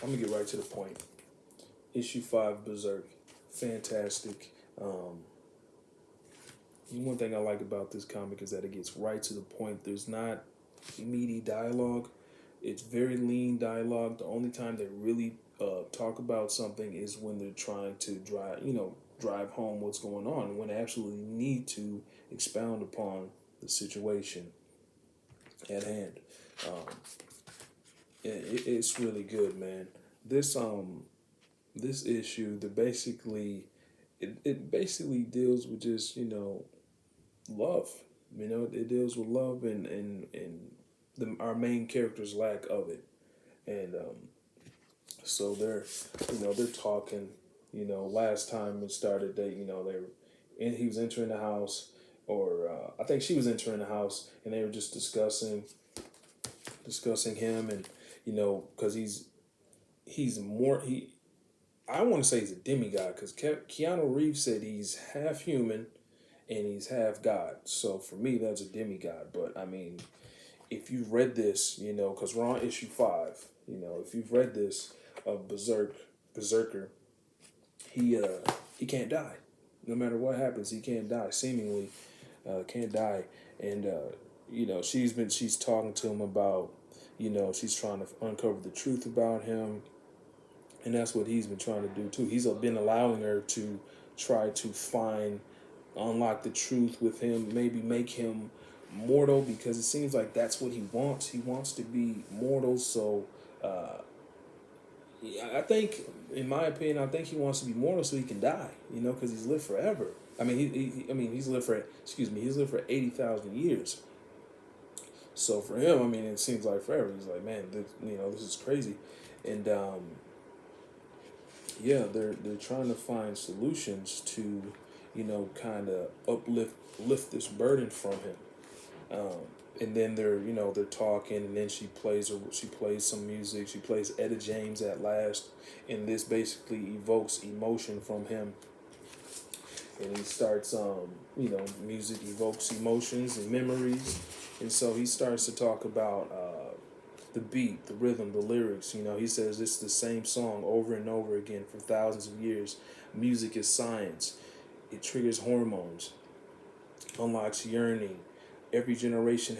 I'm gonna get right to the point. Issue 5, Berserk, fantastic. One thing I like about this comic is that it gets right to the point. There's not meaty dialogue. It's very lean dialogue. The only time they really talk about something is when they're trying to drive home what's going on. When they absolutely need to expound upon the situation at hand. Um, it's really good, man. This issue, it basically deals with just love. It deals with love and our main character's lack of it, and so they're talking. Last time it started, they were, and he was entering the house, or I think she was entering the house, and they were just discussing him, and because he's more he. I want to say he's a demigod because Keanu Reeves said he's half human and he's half God. So for me, that's a demigod. But I mean, if you've read this, because we're on issue 5, if you've read this of Berserker, he can't die. No matter what happens, he can't die. Seemingly, can't die. And she's talking to him about, she's trying to uncover the truth about him, and that's what he's been trying to do too. He's been allowing her to try to unlock the truth with him, maybe make him mortal, because it seems like that's what he wants. He wants to be mortal. So I think, in my opinion, I think he wants to be mortal so he can die. Because he's lived forever. I mean, he's lived for 80,000 years. So for him, I mean, it seems like forever. He's like, man, this is crazy, and yeah, they're trying to find solutions to, kind of lift this burden from him. And then they're talking, and then she plays some music. She plays Etta James at last, and this basically evokes emotion from him. And he starts, music evokes emotions and memories, and so he starts to talk about the beat, the rhythm, the lyrics. He says it's the same song over and over again for thousands of years. Music is science. It triggers hormones, unlocks yearning. Every generation,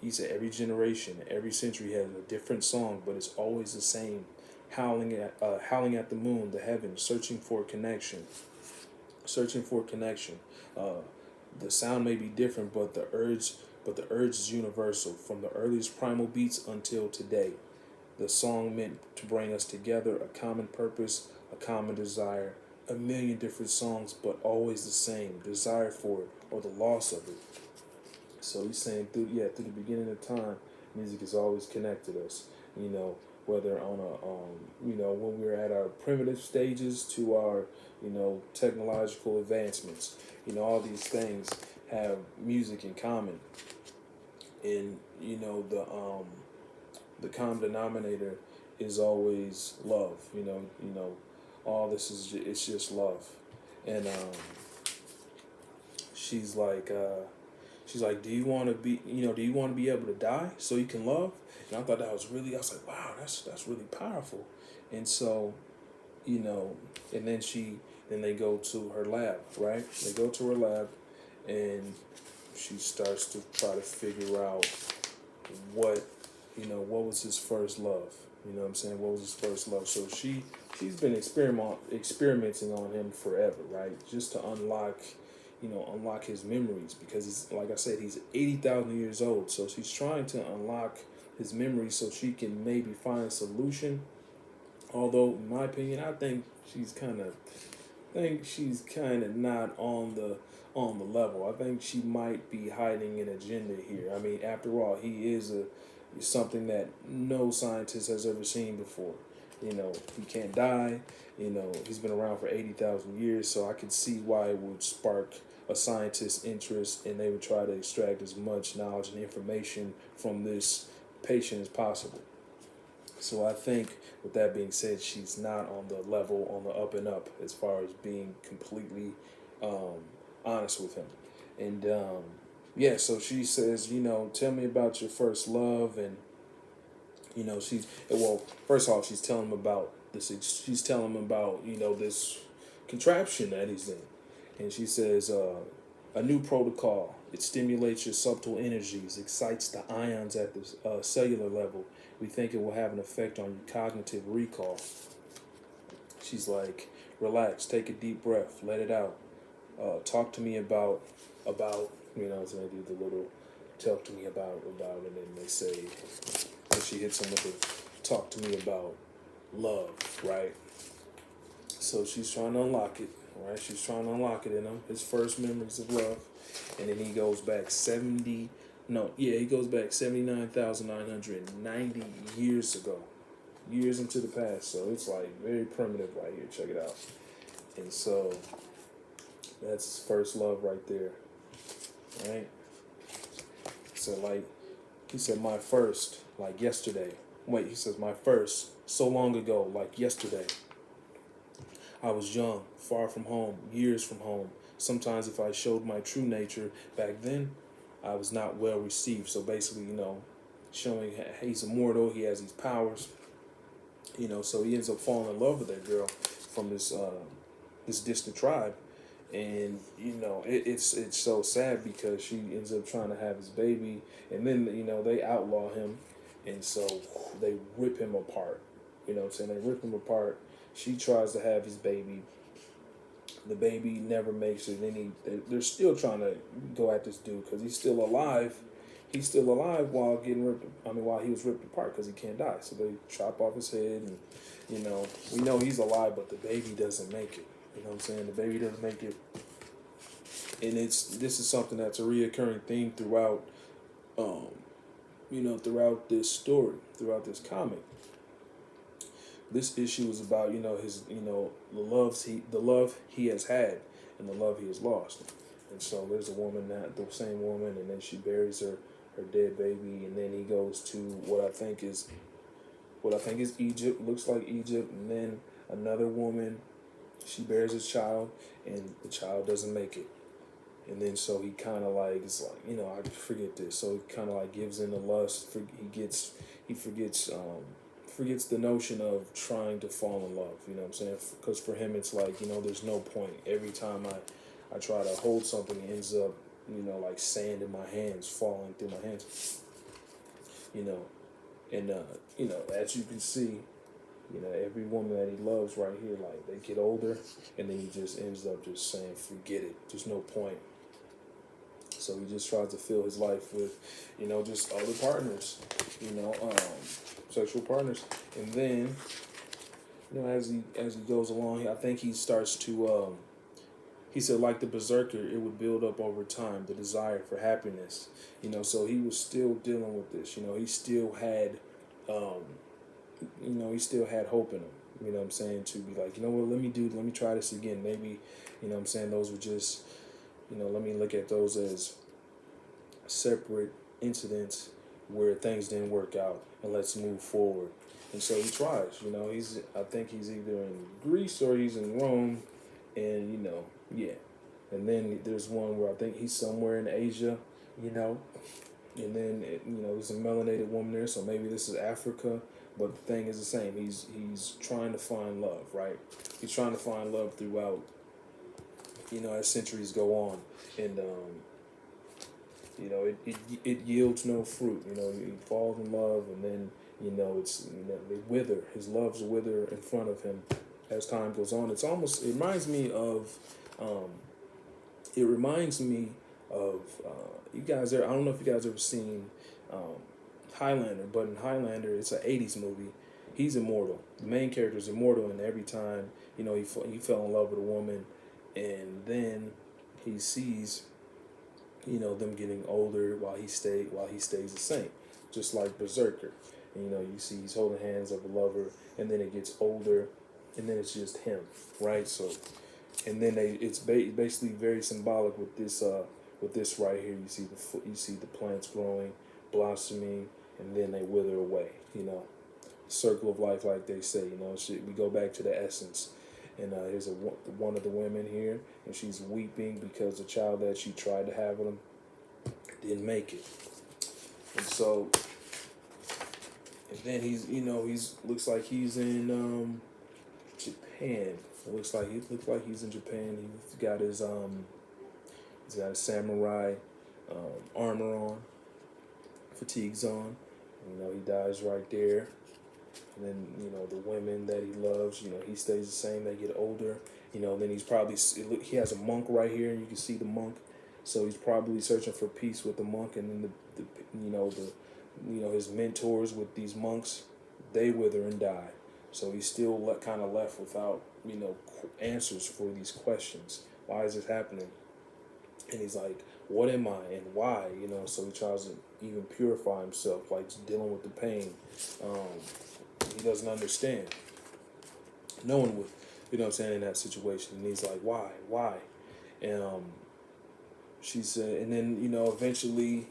he said every generation, every century has a different song, but it's always the same. Howling at the moon, the heavens, searching for connection. The sound may be different, but the urge is universal. From the earliest primal beats until today, the song meant to bring us together, a common purpose, a common desire. A million different songs, but always the same desire for it or the loss of it. So he's saying through the beginning of time, music has always connected us. Whether on when we're at our primitive stages to our technological advancements. All these things have music in common, and the common denominator is always love. All this it's just love, and she's like. Do you want to be, do you want to be able to die so you can love? And I thought that was really, I was like, wow, that's really powerful. And so, and then they go to her lab, right? They go to her lab, and she starts to try to figure out what was his first love. You know what I'm saying? What was his first love? So she's been experimenting on him forever, right? Just to unlock his memories, because he's, like I said, he's 80,000 years old. So she's trying to unlock his memories so she can maybe find a solution. Although, in my opinion, I think she's kind of not on the level. I think she might be hiding an agenda here. I mean, after all, he is something that no scientist has ever seen before. He can't die. He's been around for 80,000 years, so I could see why it would spark a scientist's interest, and they would try to extract as much knowledge and information from this patient as possible. So I think, with that being said, she's not on the level, on the up and up, as far as being completely honest with him. And so she says, tell me about your first love, and You know, first off, she's telling him about this. She's telling him about this contraption that he's in, and she says, a new protocol. It stimulates your subtle energies, excites the ions at the cellular level. We think it will have an effect on your cognitive recall. She's like, relax, take a deep breath, let it out. Talk to me about so they do the little talk to me about, and then they say, and she hits him with a talk to me about love, right? So she's trying to unlock it, right? She's trying to unlock it in him, his first memories of love. And then he goes back he goes back 79,990 years ago. Years into the past. So it's like very primitive right here. Check it out. And so that's his first love right there. Right? So like he said, my first, like yesterday. Wait, he says my first, so long ago, like yesterday. I was young, far from home, years from home. Sometimes if I showed my true nature back then, I was not well received. So basically, showing he's immortal, he has these powers. So he ends up falling in love with that girl from this distant tribe. And it's so sad because she ends up trying to have his baby, and then they outlaw him, and so they rip him apart. You know what I'm saying? They rip him apart. She tries to have his baby. The baby never makes it. Then they're still trying to go at this dude because he's still alive. He's still alive while while he was ripped apart because he can't die. So they chop off his head, and we know he's alive, but the baby doesn't make it. You know what I'm saying? The baby doesn't make it, and this is something that's a reoccurring theme throughout, throughout this story, throughout this comic. This issue is about his the love he has had and the love he has lost, and so there's a woman, that the same woman, and then she buries her dead baby, and then he goes to what I think is Egypt, looks like Egypt, and then another woman, she bears his child, and the child doesn't make it, and then so he kind of like it's like I forget this, so he kind of like gives in to lust. He forgets the notion of trying to fall in love, you know what I'm saying? Because for him, it's like, there's no point. Every time I try to hold something, it ends up, like sand in my hands, falling through my hands, And, as you can see, every woman that he loves right here, like, they get older, and then he just ends up just saying, forget it. There's no point. So he just tries to fill his life with, just other partners, sexual partners. And then, as he goes along, I think he starts to, he said, like the BRZRKR, it would build up over time, the desire for happiness. So he was still dealing with this. He still had, he still had hope in him. You know what I'm saying? To be like, let me try this again. Maybe, those were just, let me look at those as separate incidents where things didn't work out, and let's move forward. And so he tries. I think he's either in Greece or he's in Rome, and yeah. And then there's one where I think he's somewhere in Asia, and then there's a melanated woman there, so maybe this is Africa. But the thing is the same. He's trying to find love, right? He's trying to find love throughout, as centuries go on, and it yields no fruit. He falls in love, and then they wither. His loves wither in front of him as time goes on. It reminds me of you guys there. I don't know if you guys ever seen Highlander, but in Highlander, it's an '80s movie. He's immortal. The main character is immortal, and every time he fell in love with a woman, and then he sees them getting older while he stays the same, just like BRZRKR. And, you see he's holding hands of a lover, and then it gets older, and then it's just him, right? So, and then it's basically very symbolic with this right here. You see the plants growing, blossoming, and then they wither away. Circle of life, like they say. We go back to the essence. And here's one of the women here, and she's weeping because the child that she tried to have with him didn't make it. And so, And then he's looks like he's in Japan. It looks like he's in Japan. He's got his samurai armor on, fatigues on. He dies right there. And then the women that he loves, he stays the same. They get older. Then he has a monk right here, and you can see the monk. So he's probably searching for peace with the monk, and then his mentors with these monks, they wither and die. So he's still kind of left without answers for these questions. Why is this happening? And he's like, what am I and why? So he tries to even purify himself, like dealing with the pain. He doesn't understand. No one would, in that situation. And he's like, why? And she said, and then, eventually,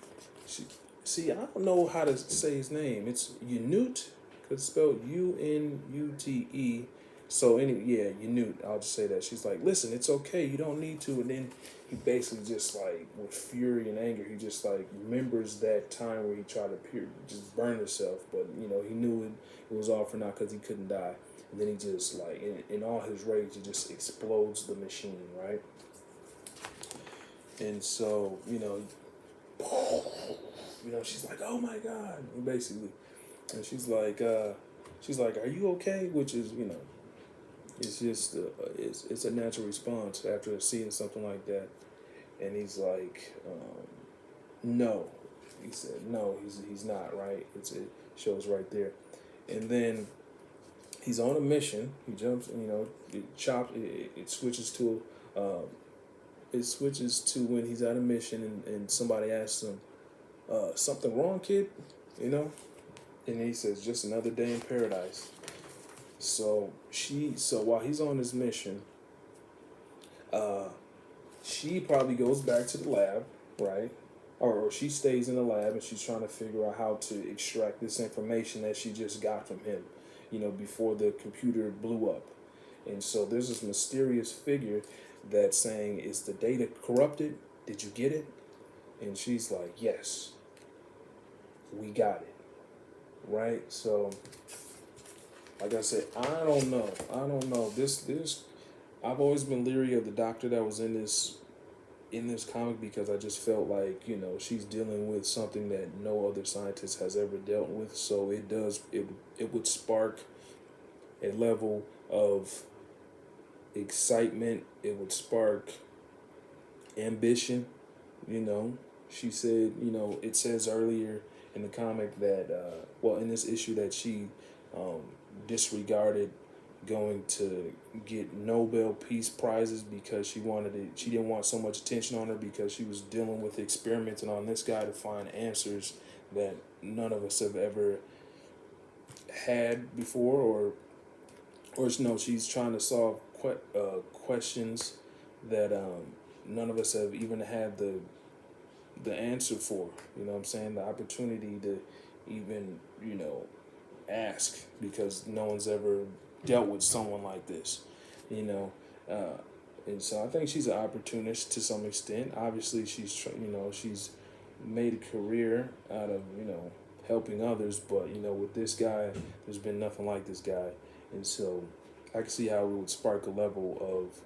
I don't know how to say his name. It's Unute, because it's spelled Unute. So Unute, I'll just say that. She's like, listen, it's okay, you don't need to. And then he basically just like, with fury and anger, he just like remembers that time where he tried to just burn himself. But, he knew it was all for naught because he couldn't die. And then he just like, in all his rage, he just explodes the machine, right? And so, she's like, oh my God, basically. And she's like, are you okay? Which is, it's just, it's a natural response after seeing something like that. And he's like, no. He said, no, he's not, right? It shows right there. And then he's on a mission. He jumps, it switches to, when he's at a mission and somebody asks him, something wrong, kid? And he says, just another day in paradise. So while he's on his mission, she probably goes back to the lab, right? Or she stays in the lab and she's trying to figure out how to extract this information that she just got from him, before the computer blew up. And so there's this mysterious figure that's saying, is the data corrupted? Did you get it? And she's like, yes, we got it, right? So, like I said, I don't know. This, I've always been leery of the doctor that was in this comic because I just felt like, she's dealing with something that no other scientist has ever dealt with. So it would spark a level of excitement. It would spark ambition. She said, it says earlier in the comic that, in this issue that she disregarded going to get Nobel Peace Prizes because she didn't want so much attention on her because she was dealing with experimenting on this guy to find answers that none of us have ever had before, or no, she's trying to solve questions that none of us have even had the answer for. The opportunity to even ask, because no one's ever dealt with someone like this, and so I think she's an opportunist to some extent. Obviously, she's made a career out of helping others, but with this guy, there's been nothing like this guy, and so I can see how it would spark a level of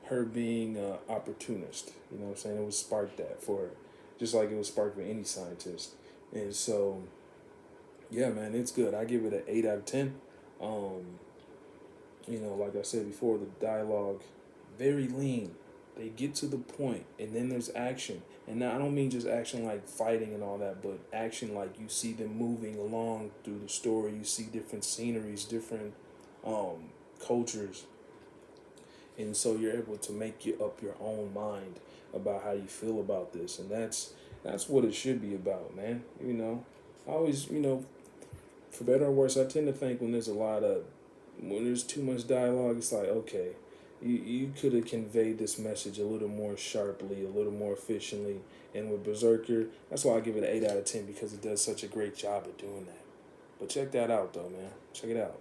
her being opportunist. It would spark that for her, just like it would spark for any scientist. And so, yeah, man, it's good. I give it an 8 out of 10. Like I said before, the dialogue, very lean. They get to the point, and then there's action. And now I don't mean just action like fighting and all that, but action like you see them moving along through the story. You see different sceneries, different cultures. And so you're able to make up your own mind about how you feel about this. And that's what it should be about, man. I always, for better or worse, I tend to think when there's too much dialogue, it's like, okay, you could have conveyed this message a little more sharply, a little more efficiently. And with BRZRKR, that's why I give it an 8 out of 10, because it does such a great job of doing that. But check that out, though, man. Check it out.